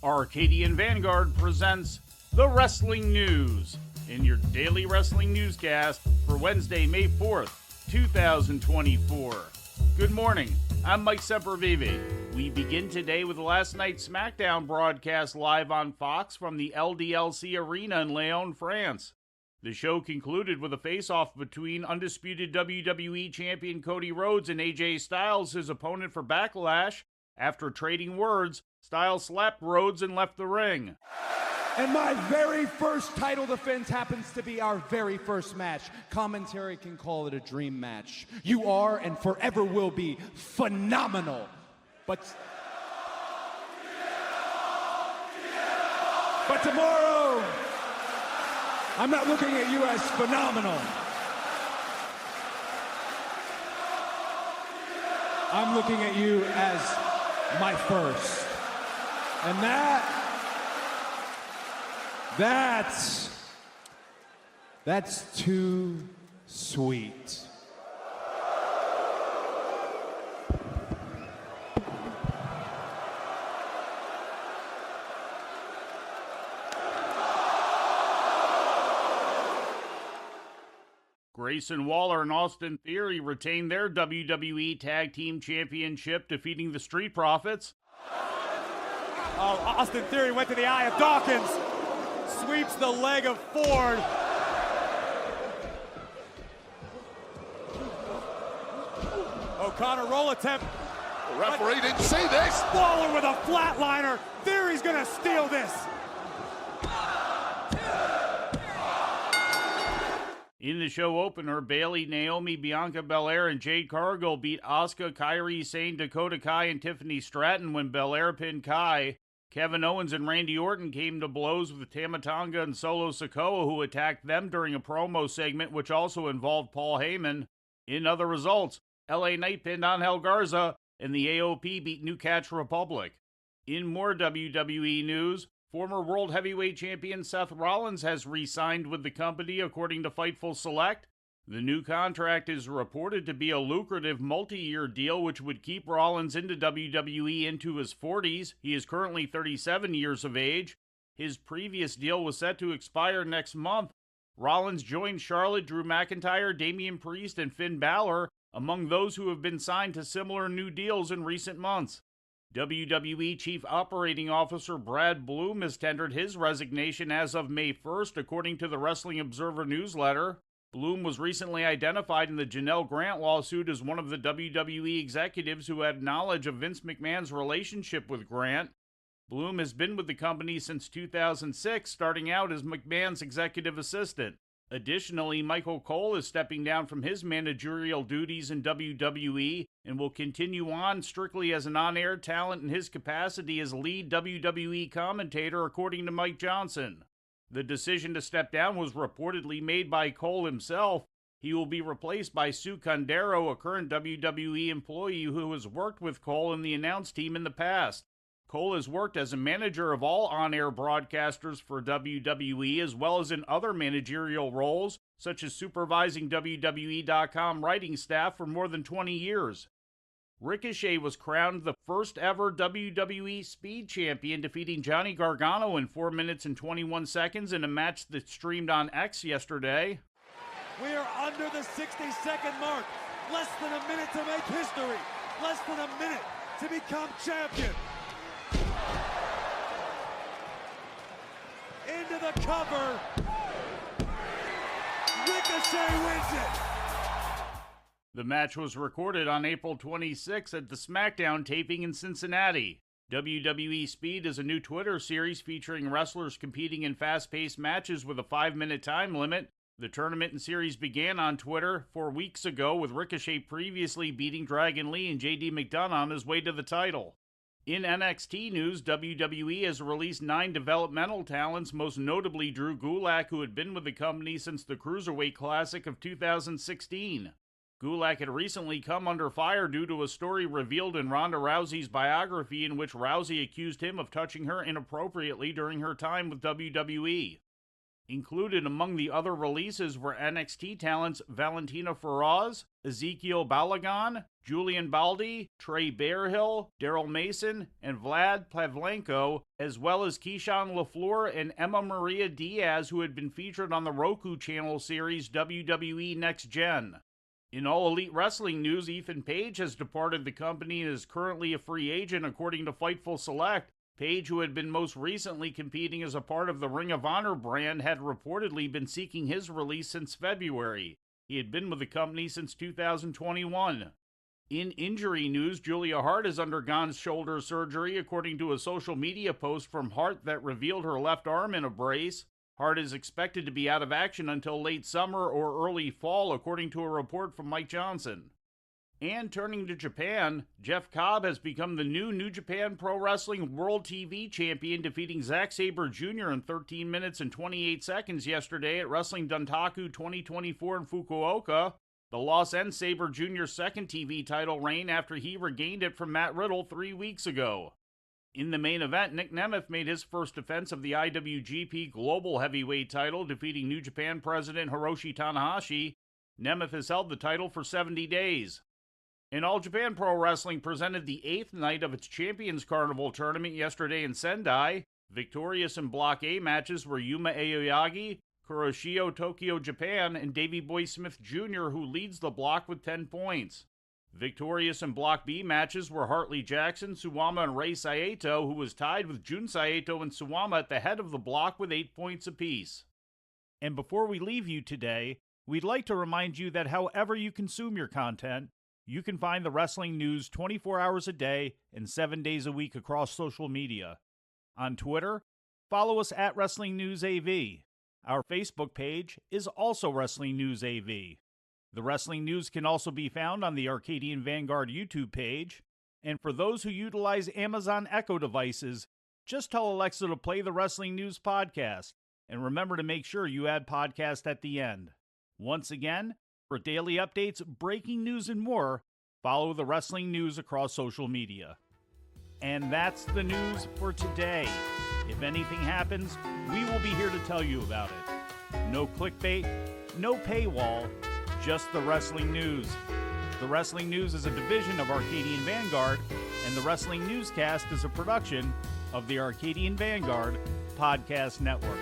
Arcadian Vanguard presents The Wrestling News in your daily wrestling newscast for Wednesday, May 4th, 2024. Good morning, I'm Mike Sempervive. We begin today with last night's SmackDown broadcast live on Fox from the LDLC Arena in Lyon, France. The show concluded with a face-off between undisputed WWE Champion Cody Rhodes and AJ Styles, his opponent for Backlash. After trading words, Styles slapped Rhodes and left the ring. And my very first title defense happens to be our very first match. Commentary can call it a dream match. You are and forever will be phenomenal. But tomorrow, I'm not looking at you as phenomenal. I'm looking at you as my first. And that's too sweet. Grayson Waller and Austin Theory retained their WWE Tag Team Championship, defeating the Street Profits. Austin Theory went to the eye of Dawkins, sweeps the leg of Ford. O'Connor roll attempt. The referee didn't see this. Waller with a flatliner. Theory's gonna steal this. In the show opener, Bayley, Naomi, Bianca Belair, and Jade Cargill beat Asuka, Kairi Sane, Dakota Kai, and Tiffany Stratton when Belair pinned Kai. Kevin Owens and Randy Orton came to blows with Tama Tonga and Solo Sikoa, who attacked them during a promo segment, which also involved Paul Heyman. In other results, LA Knight pinned Angel Garza, and the AOP beat New Catch Republic. In more WWE news, former World Heavyweight Champion Seth Rollins has re-signed with the company, according to Fightful Select. The new contract is reported to be a lucrative multi-year deal which would keep Rollins into WWE into his 40s. He is currently 37 years of age. His previous deal was set to expire next month. Rollins joined Charlotte, Drew McIntyre, Damian Priest, and Finn Balor among those who have been signed to similar new deals in recent months. WWE Chief Operating Officer Brad Bloom has tendered his resignation as of May 1st, according to the Wrestling Observer newsletter. Bloom was recently identified in the Janelle Grant lawsuit as one of the WWE executives who had knowledge of Vince McMahon's relationship with Grant. Bloom has been with the company since 2006, starting out as McMahon's executive assistant. Additionally, Michael Cole is stepping down from his managerial duties in WWE and will continue on strictly as an on-air talent in his capacity as lead WWE commentator, according to Mike Johnson. The decision to step down was reportedly made by Cole himself. He will be replaced by Sue Condero, a current WWE employee who has worked with Cole and the announce team in the past. Cole has worked as a manager of all on-air broadcasters for WWE, as well as in other managerial roles, such as supervising WWE.com writing staff for more than 20 years. Ricochet was crowned the first ever WWE Speed Champion, defeating Johnny Gargano in 4 minutes and 21 seconds in a match that streamed on X yesterday. We are under the 60-second mark. Less than a minute to make history. Less than a minute to become champion. Into the cover. Ricochet wins it. The match was recorded on April 26 at the SmackDown taping in Cincinnati. WWE Speed is a new Twitter series featuring wrestlers competing in fast-paced matches with a 5-minute time limit. The tournament and series began on Twitter 4 weeks ago, with Ricochet previously beating Dragon Lee and JD McDonough on his way to the title. In NXT news, WWE has released 9 developmental talents, most notably Drew Gulak, who had been with the company since the Cruiserweight Classic of 2016. Gulak had recently come under fire due to a story revealed in Ronda Rousey's biography in which Rousey accused him of touching her inappropriately during her time with WWE. Included among the other releases were NXT talents Valentina Feroz, Ezekiel Balagan, Julian Baldi, Trey Bearhill, Daryl Mason, and Vlad Pavlenko, as well as Keyshawn LaFleur and Emma Maria Diaz, who had been featured on the Roku channel series WWE Next Gen. In All Elite Wrestling news, Ethan Page has departed the company and is currently a free agent, according to Fightful Select. Page, who had been most recently competing as a part of the Ring of Honor brand, had reportedly been seeking his release since February. He had been with the company since 2021. In injury news, Julia Hart has undergone shoulder surgery, according to a social media post from Hart that revealed her left arm in a brace. Hart is expected to be out of action until late summer or early fall, according to a report from Mike Johnson. And turning to Japan, Jeff Cobb has become the new New Japan Pro Wrestling World TV Champion, defeating Zack Sabre Jr. in 13 minutes and 28 seconds yesterday at Wrestling Dontaku 2024 in Fukuoka. The loss ends Sabre Jr.'s second TV title reign after he regained it from Matt Riddle 3 weeks ago. In the main event, Nick Nemeth made his first defense of the IWGP Global Heavyweight title, defeating New Japan President Hiroshi Tanahashi. Nemeth has held the title for 70 days. And All Japan Pro Wrestling presented the 8th night of its Champions Carnival tournament yesterday in Sendai. Victorious in Block A matches were Yuma Aoyagi, Kuroshio Tokyo Japan, and Davey Boy Smith Jr., who leads the block with 10 points. Victorious in Block B matches were Hartley Jackson, Suwama, and Rei Saito, who was tied with Jun Saito and Suwama at the head of the block with 8 points apiece. And before we leave you today, we'd like to remind you that however you consume your content, you can find the wrestling news 24 hours a day and 7 days a week across social media. On Twitter, follow us at Wrestling News AV. Our Facebook page is also Wrestling News AV. The Wrestling News can also be found on the Arcadian Vanguard YouTube page. And for those who utilize Amazon Echo devices, just tell Alexa to play the Wrestling News podcast. And remember to make sure you add podcast at the end. Once again, for daily updates, breaking news, and more, follow the Wrestling News across social media. And that's the news for today. If anything happens, we will be here to tell you about it. No clickbait, no paywall, just the Wrestling News. The Wrestling News is a division of Arcadian Vanguard, and the Wrestling Newscast is a production of the Arcadian Vanguard Podcast Network.